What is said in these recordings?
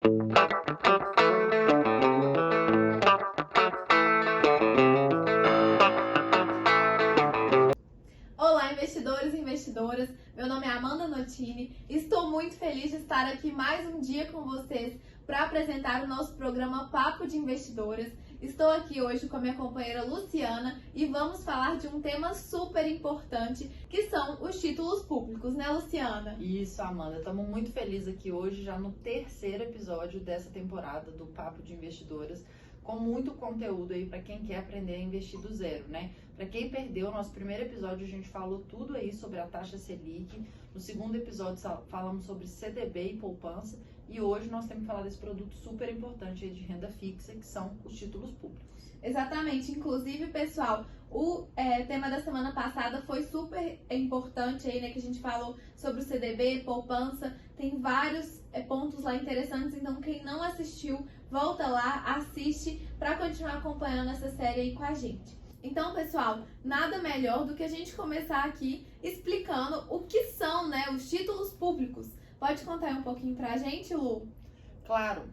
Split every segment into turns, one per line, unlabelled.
Olá, investidores e investidoras. Meu nome é Amanda Notini. Estou muito feliz de estar aqui mais um dia com vocês para apresentar o nosso programa Papo de Investidoras. Estou aqui hoje com a minha companheira Luciana e vamos falar de um tema super importante, que são os títulos públicos, né, Luciana?
Isso, Amanda. Estamos muito felizes aqui hoje, já no terceiro episódio dessa temporada do Papo de Investidoras, com muito conteúdo aí para quem quer aprender a investir do zero, né? Para quem perdeu o nosso primeiro episódio, a gente falou tudo aí sobre a taxa Selic. No segundo episódio falamos sobre CDB e poupança. E hoje nós temos que falar desse produto super importante aí de renda fixa, que são os títulos públicos.
Exatamente. Inclusive, pessoal, o tema da semana passada foi super importante aí, né? Que a gente falou sobre o CDB, poupança. Tem vários pontos lá interessantes. Então, quem não assistiu, volta lá, assiste para continuar acompanhando essa série aí com a gente. Então, pessoal, nada melhor do que a gente começar aqui explicando o que são, né, os títulos públicos. Pode contar aí um pouquinho pra gente, Lu?
Claro,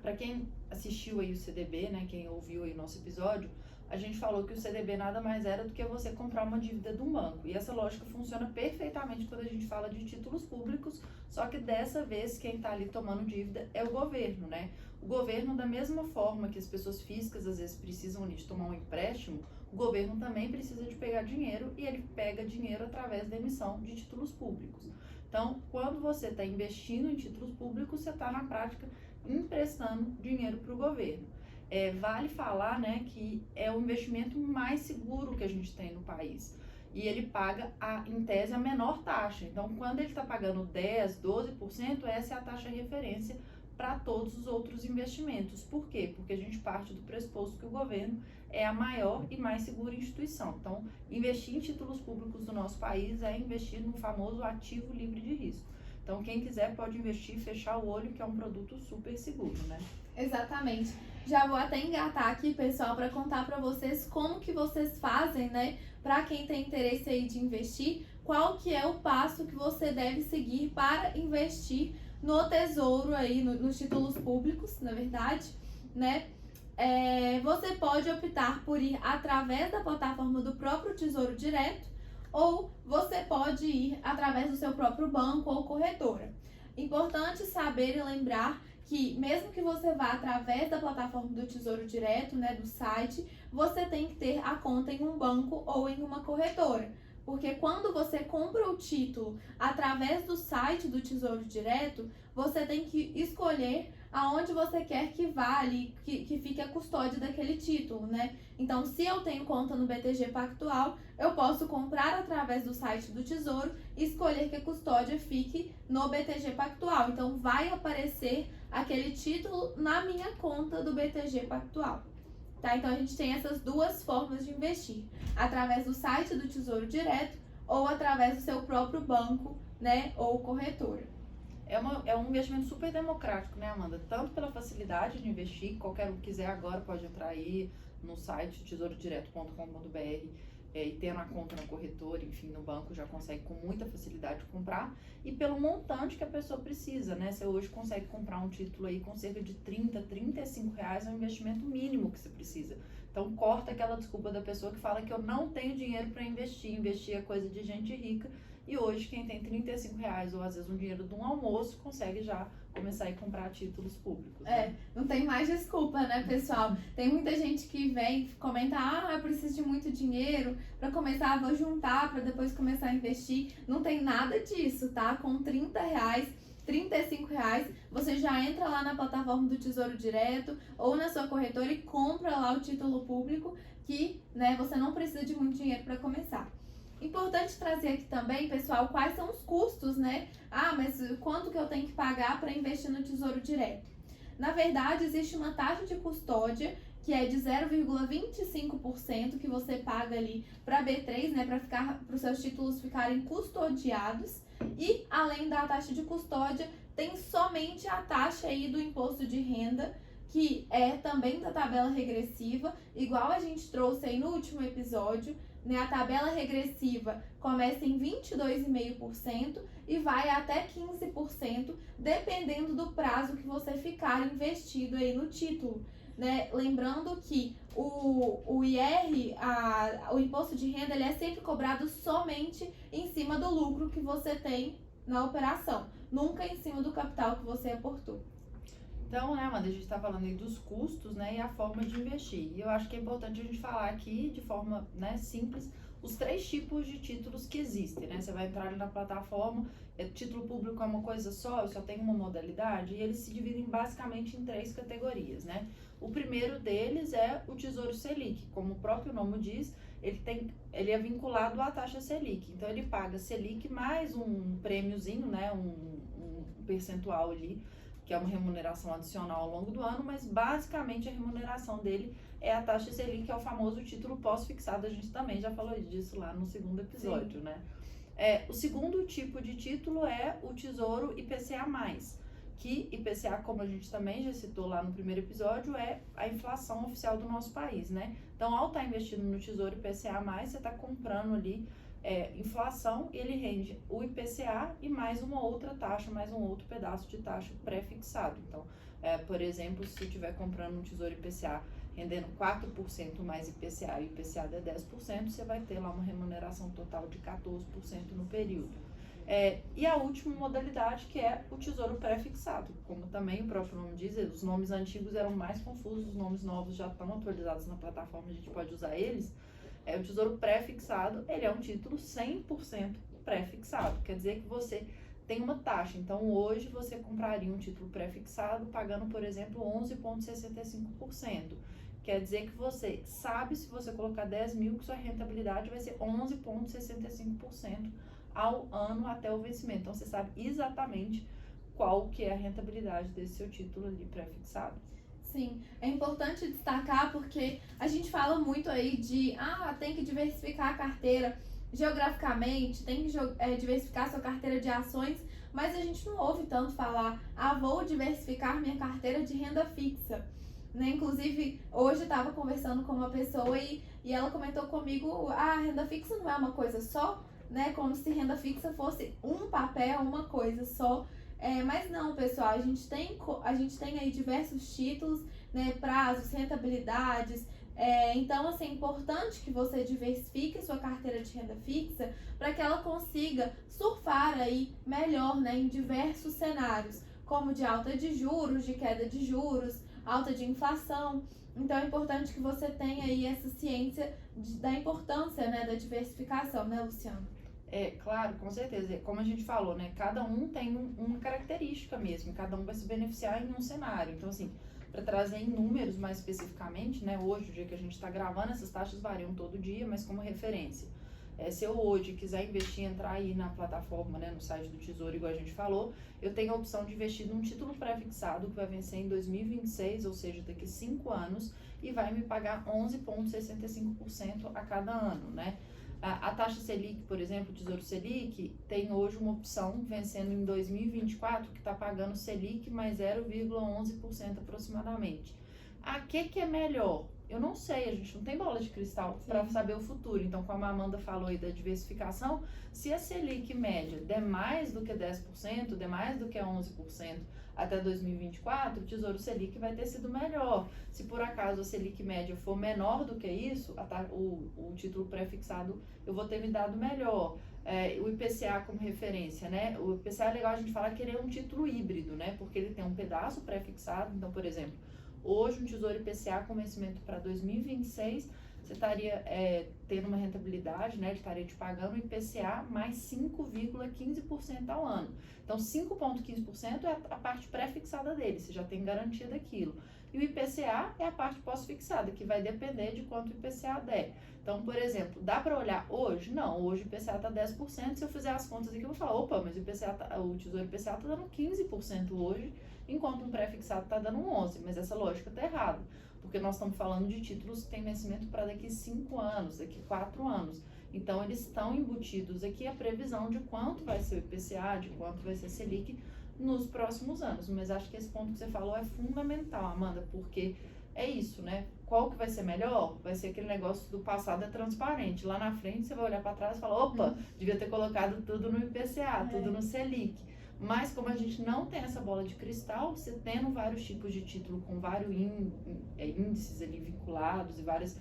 para quem assistiu aí o CDB, né, quem ouviu aí o nosso episódio, a gente falou que o CDB nada mais era do que você comprar uma dívida de um banco. E essa lógica funciona perfeitamente quando a gente fala de títulos públicos, só que dessa vez quem está ali tomando dívida é o governo, né? O governo, da mesma forma que as pessoas físicas às vezes precisam de tomar um empréstimo, o governo também precisa de pegar dinheiro e ele pega dinheiro através da emissão de títulos públicos. Então, quando você está investindo em títulos públicos, você está na prática emprestando dinheiro para o governo. Vale falar, né, que é o investimento mais seguro que a gente tem no país. E ele paga, em tese, a menor taxa. Então, quando ele está pagando 10%, 12%, essa é a taxa referência para todos os outros investimentos. Por quê? Porque a gente parte do pressuposto que o governo é a maior e mais segura instituição. Então, investir em títulos públicos do nosso país é investir no famoso ativo livre de risco. Então, quem quiser pode investir e fechar o olho, que é um produto super seguro, né?
Exatamente. Já vou até engatar aqui, pessoal, para contar para vocês como que vocês fazem, né? Para quem tem interesse aí de investir, qual que é o passo que você deve seguir para investir no tesouro aí, nos títulos públicos, na verdade, né? Você pode optar por ir através da plataforma do próprio Tesouro Direto, ou você pode ir através do seu próprio banco ou corretora. Importante saber e lembrar que mesmo que você vá através da plataforma do Tesouro Direto, né, do site, você tem que ter a conta em um banco ou em uma corretora. Porque quando você compra o título através do site do Tesouro Direto, você tem que escolher aonde você quer que vá ali, que fique a custódia daquele título, né? Então, se eu tenho conta no BTG Pactual, eu posso comprar através do site do Tesouro e escolher que a custódia fique no BTG Pactual. Então, vai aparecer aquele título na minha conta do BTG Pactual. Tá? Então, a gente tem essas duas formas de investir, através do site do Tesouro Direto ou através do seu próprio banco, né, ou corretora.
É um investimento super democrático, né, Amanda? Tanto pela facilidade de investir, qualquer um que quiser agora pode entrar aí no site tesourodireto.com.br e ter uma conta na corretora, enfim, no banco já consegue com muita facilidade comprar, e pelo montante que a pessoa precisa, né? Você hoje consegue comprar um título aí com cerca de R$30, R$35, é um investimento mínimo que você precisa. Então corta aquela desculpa da pessoa que fala que eu não tenho dinheiro para investir é coisa de gente rica. E hoje quem tem R$35 ou às vezes um dinheiro de um almoço consegue já começar a comprar títulos públicos. Né?
Não tem mais desculpa, né, pessoal? Tem muita gente que vem comentar, eu preciso de muito dinheiro para começar, vou juntar para depois começar a investir. Não tem nada disso, tá? Com R$30, R$35, você já entra lá na plataforma do Tesouro Direto ou na sua corretora e compra lá o título público, que, né, você não precisa de muito dinheiro para começar. Importante trazer aqui também, pessoal, quais são os custos, né? Mas quanto que eu tenho que pagar para investir no Tesouro Direto? Na verdade, existe uma taxa de custódia que é de 0,25% que você paga ali para B3, né, para os seus títulos ficarem custodiados. E além da taxa de custódia, tem somente a taxa aí do imposto de renda, que é também da tabela regressiva, igual a gente trouxe aí no último episódio, né? A tabela regressiva começa em 22,5% e vai até 15%, dependendo do prazo que você ficar investido aí no título. Né? Lembrando que o IR, o imposto de renda, ele é sempre cobrado somente em cima do lucro que você tem na operação, nunca em cima do capital que você aportou.
Então, né, Amanda, a gente está falando aí dos custos, né, e a forma de investir. E eu acho que é importante a gente falar aqui, de forma, né, simples, os 3 tipos de títulos que existem, né? Você vai entrar ali na plataforma, título público é uma coisa só, eu só tenho uma modalidade, e eles se dividem basicamente em 3 categorias, né? O primeiro deles é o Tesouro Selic, como o próprio nome diz, ele é vinculado à taxa Selic, então ele paga Selic mais um prêmiozinho, né, um percentual ali, que é uma remuneração adicional ao longo do ano, mas basicamente a remuneração dele é a taxa Selic, que é o famoso título pós-fixado. A gente também já falou disso lá no segundo episódio,
Sim.
né? O segundo tipo de título é o Tesouro IPCA+, que IPCA, como a gente também já citou lá no primeiro episódio, é a inflação oficial do nosso país, né? Então, ao estar investindo no Tesouro IPCA+, você está comprando ali inflação, ele rende o IPCA e mais uma outra taxa, mais um outro pedaço de taxa pré-fixado. Então, por exemplo, se estiver comprando um Tesouro IPCA rendendo 4% mais IPCA e o IPCA der 10%, você vai ter lá uma remuneração total de 14% no período. E a última modalidade, que é o Tesouro Pré-fixado. Como também o próprio nome diz, os nomes antigos eram mais confusos, os nomes novos já estão atualizados na plataforma, a gente pode usar eles. O Tesouro Pré-fixado, ele é um título 100% pré-fixado, quer dizer que você tem uma taxa. Então, hoje você compraria um título pré-fixado pagando, por exemplo, 11,65%. Quer dizer que você sabe, se você colocar 10 mil, que sua rentabilidade vai ser 11,65% ao ano até o vencimento. Então, você sabe exatamente qual que é a rentabilidade desse seu título ali pré-fixado.
Sim, é importante destacar porque a gente fala muito aí de tem que diversificar a carteira geograficamente, tem que diversificar sua carteira de ações, mas a gente não ouve tanto falar, vou diversificar minha carteira de renda fixa. Né? Inclusive, hoje eu estava conversando com uma pessoa e ela comentou comigo, renda fixa não é uma coisa só, né? Como se renda fixa fosse um papel, uma coisa só. Mas não, pessoal, a gente tem aí diversos títulos, né, prazos, rentabilidades. Então, assim, é importante que você diversifique sua carteira de renda fixa para que ela consiga surfar aí melhor, né, em diversos cenários, como de alta de juros, de queda de juros, alta de inflação. Então, é importante que você tenha aí essa ciência da importância, né, da diversificação, né, Luciano?
Claro, com certeza. Como a gente falou, né? Cada um tem uma característica mesmo, cada um vai se beneficiar em um cenário. Então, assim, para trazer em números mais especificamente, né? Hoje, o dia que a gente está gravando, essas taxas variam todo dia, mas como referência. Se eu hoje quiser investir, entrar aí na plataforma, né, no site do Tesouro, igual a gente falou, eu tenho a opção de investir num título pré-fixado que vai vencer em 2026, ou seja, daqui 5 anos, e vai me pagar 11,65% a cada ano, né? A taxa Selic, por exemplo, o Tesouro Selic, tem hoje uma opção vencendo em 2024 que está pagando Selic mais 0,11% aproximadamente. O que é melhor? Eu não sei, a gente não tem bola de cristal para saber o futuro. Então, como a Amanda falou aí da diversificação, se a Selic média der mais do que 10%, der mais do que 11%, até 2024, o Tesouro Selic vai ter sido melhor. Se por acaso a Selic média for menor do que isso, o título pré-fixado eu vou ter me dado melhor. O IPCA como referência, né? O IPCA é legal a gente falar que ele é um título híbrido, né? Porque ele tem um pedaço pré-fixado. Então, por exemplo, hoje um Tesouro IPCA com vencimento para 2026, você estaria tendo uma rentabilidade, né? Ele estaria te pagando o IPCA mais 5,15% ao ano. Então, 5,15% é a parte pré-fixada dele, você já tem garantia daquilo. E o IPCA é a parte pós-fixada, que vai depender de quanto o IPCA der. Então, por exemplo, dá para olhar hoje? Não, hoje o IPCA está 10%. Se eu fizer as contas aqui, eu vou falar, opa, mas o Tesouro IPCA está dando 15% hoje, enquanto um pré-fixado está dando 11%. Mas essa lógica está errada, porque nós estamos falando de títulos que têm vencimento para daqui 5 anos, daqui 4 anos. Então, eles estão embutidos aqui a previsão de quanto vai ser o IPCA, de quanto vai ser a Selic nos próximos anos. Mas acho que esse ponto que você falou é fundamental, Amanda, porque é isso, né? qual que vai ser melhor? Vai ser aquele negócio do passado é transparente. Lá na frente você vai olhar para trás e falar, opa, devia ter colocado tudo no IPCA, tudo no Selic. Mas como a gente não tem essa bola de cristal, você tendo vários tipos de título com vários índices ali vinculados e várias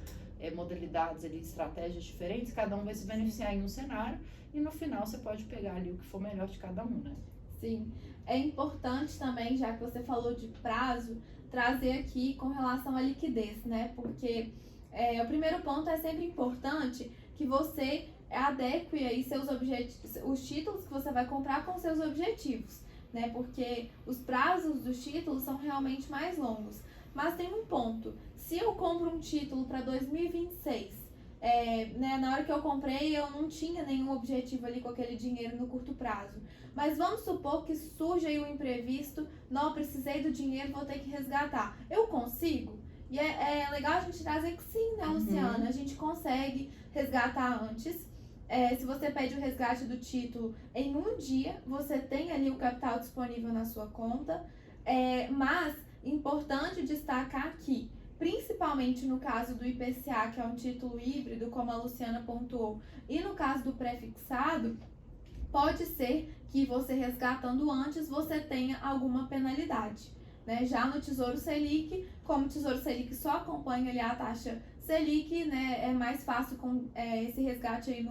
modalidades ali, estratégias diferentes, cada um vai se beneficiar em um cenário e no final você pode pegar ali o que for melhor de cada um, né?
Sim, é importante também, já que você falou de prazo, trazer aqui com relação à liquidez, né? Porque o primeiro ponto é sempre importante que você adeque aí seus objetivos, os títulos que você vai comprar com seus objetivos, né? Porque os prazos dos títulos são realmente mais longos. Mas tem um ponto, se eu compro um título para 2026, né, na hora que eu comprei eu não tinha nenhum objetivo ali com aquele dinheiro no curto prazo. Mas vamos supor que surge aí um imprevisto, não precisei do dinheiro, vou ter que resgatar. Eu consigo? E é legal a gente trazer que sim, né, Luciana? A gente consegue resgatar antes. Se você pede o resgate do título em um dia, você tem ali o capital disponível na sua conta. Mas importante destacar que, principalmente no caso do IPCA, que é um título híbrido, como a Luciana pontuou, e no caso do pré-fixado, pode ser que você resgatando antes, você tenha alguma penalidade, né? Já no Tesouro Selic, como o Tesouro Selic só acompanha ali a taxa Selic, né, é mais fácil com esse resgate aí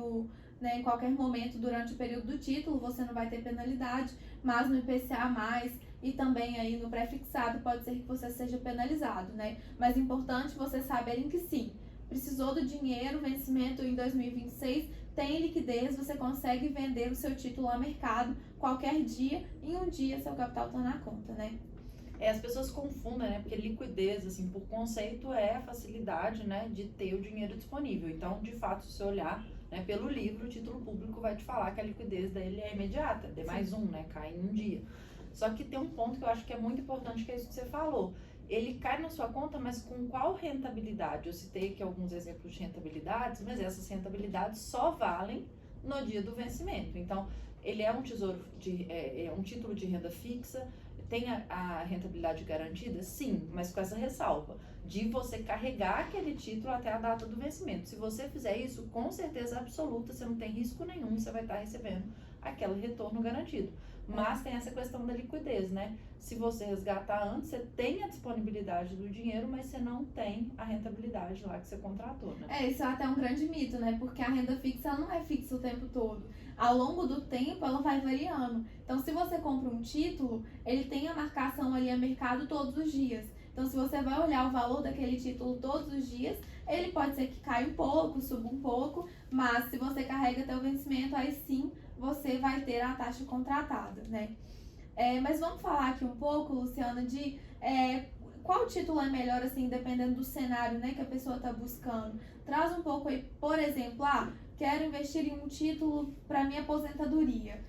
em qualquer momento durante o período do título, você não vai ter penalidade, mas no IPCA+, e também aí no pré-fixado, pode ser que você seja penalizado, né? Mas é importante vocês saberem que sim, precisou do dinheiro, vencimento em 2026, tem liquidez, você consegue vender o seu título ao mercado qualquer dia, em um dia seu capital está na conta, né?
As pessoas confundem, né? Porque liquidez, assim, por conceito, é a facilidade, né, de ter o dinheiro disponível. Então, de fato, se você olhar, né, pelo livro, o título público vai te falar que a liquidez dele é imediata, D+1, né, cai em um dia. Só que tem um ponto que eu acho que é muito importante, que é isso que você falou. Ele cai na sua conta, mas com qual rentabilidade? Eu citei aqui alguns exemplos de rentabilidades, mas essas rentabilidades só valem no dia do vencimento. Então, ele é um tesouro é um título de renda fixa. Tem a rentabilidade garantida? Sim, mas com essa ressalva de você carregar aquele título até a data do vencimento. Se você fizer isso, com certeza absoluta, você não tem risco nenhum, você vai estar recebendo aquele retorno garantido. Mas tem essa questão da liquidez, né? Se você resgatar antes, você tem a disponibilidade do dinheiro, mas você não tem a rentabilidade lá que você contratou, né?
Isso é até um grande mito, né? Porque a renda fixa ela não é fixa o tempo todo. Ao longo do tempo, ela vai variando. Então, se você compra um título, ele tem a marcação ali a mercado todos os dias. Então, se você vai olhar o valor daquele título todos os dias, ele pode ser que caia um pouco, suba um pouco, mas se você carrega até o vencimento, aí sim você vai ter a taxa contratada, né? Mas vamos falar aqui um pouco, Luciana, de qual título é melhor, assim, dependendo do cenário, né, que a pessoa está buscando. Traz um pouco aí, por exemplo, quero investir em um título para minha aposentadoria,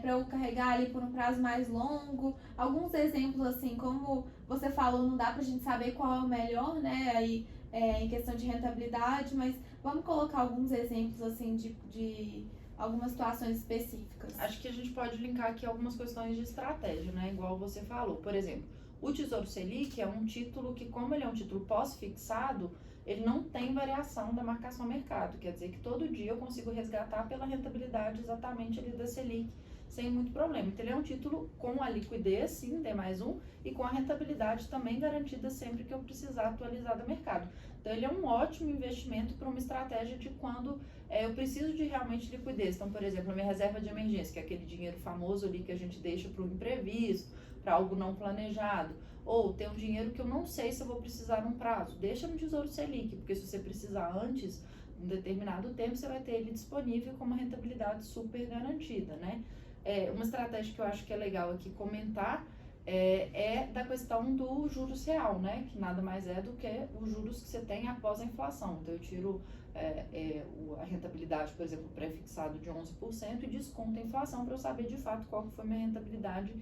para eu carregar ali por um prazo mais longo. Alguns exemplos, assim, como você falou, não dá para a gente saber qual é o melhor, né, aí, em questão de rentabilidade, mas vamos colocar alguns exemplos, assim, de algumas situações específicas.
Acho que a gente pode linkar aqui algumas questões de estratégia, né, igual você falou. Por exemplo, o Tesouro Selic é um título que, como ele é um título pós-fixado, ele não tem variação da marcação mercado. Quer dizer que todo dia eu consigo resgatar pela rentabilidade exatamente ali da Selic, sem muito problema. Então, ele é um título com a liquidez, sim, D+1, e com a rentabilidade também garantida sempre que eu precisar atualizar do mercado. Então, ele é um ótimo investimento para uma estratégia de quando eu preciso de realmente liquidez. Então, por exemplo, a minha reserva de emergência, que é aquele dinheiro famoso ali que a gente deixa para o imprevisto, para algo não planejado. Ou tem um dinheiro que eu não sei se eu vou precisar num prazo. Deixa no Tesouro Selic, porque se você precisar antes, um determinado tempo, você vai ter ele disponível com uma rentabilidade super garantida, né? Uma estratégia que eu acho que é legal aqui comentar é da questão do juros real, né? Que nada mais é do que os juros que você tem após a inflação. Então, eu tiro a rentabilidade, por exemplo, pré-fixado de 11% e desconto a inflação para eu saber de fato qual que foi a minha rentabilidade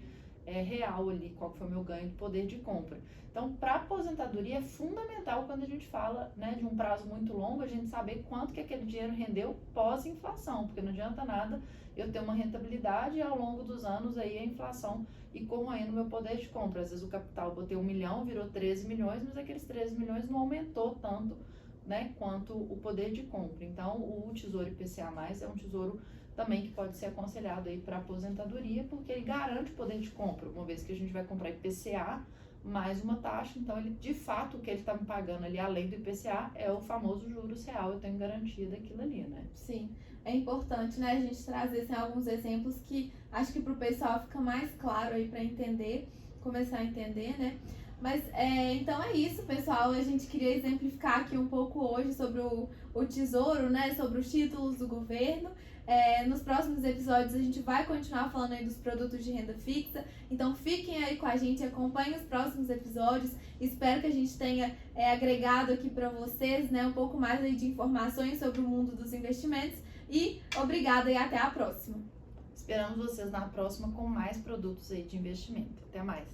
real ali, qual foi o meu ganho de poder de compra. Então, para aposentadoria é fundamental quando a gente fala, né, de um prazo muito longo, a gente saber quanto que aquele dinheiro rendeu pós-inflação, porque não adianta nada eu ter uma rentabilidade e ao longo dos anos aí a inflação e corroendo meu poder de compra. Às vezes o capital, eu botei 1 milhão, virou 13 milhões, mas aqueles 13 milhões não aumentou tanto, né, quanto o poder de compra. Então, o Tesouro IPCA+, é um tesouro também que pode ser aconselhado aí para aposentadoria, porque ele garante o poder de compra, uma vez que a gente vai comprar IPCA mais uma taxa, então ele, de fato, o que ele está me pagando ali, além do IPCA, é o famoso juros real, eu tenho garantia daquilo ali, né?
Sim, é importante, né, a gente trazer assim, alguns exemplos que acho que para o pessoal fica mais claro aí para entender, começar a entender, né? Mas então é isso, pessoal. A gente queria exemplificar aqui um pouco hoje sobre o Tesouro, né? Sobre os títulos do governo. Nos próximos episódios a gente vai continuar falando aí dos produtos de renda fixa. Então fiquem aí com a gente, acompanhem os próximos episódios. Espero que a gente tenha agregado aqui para vocês, né? Um pouco mais aí de informações sobre o mundo dos investimentos. E obrigada e até a próxima.
Esperamos vocês na próxima com mais produtos aí de investimento. Até mais!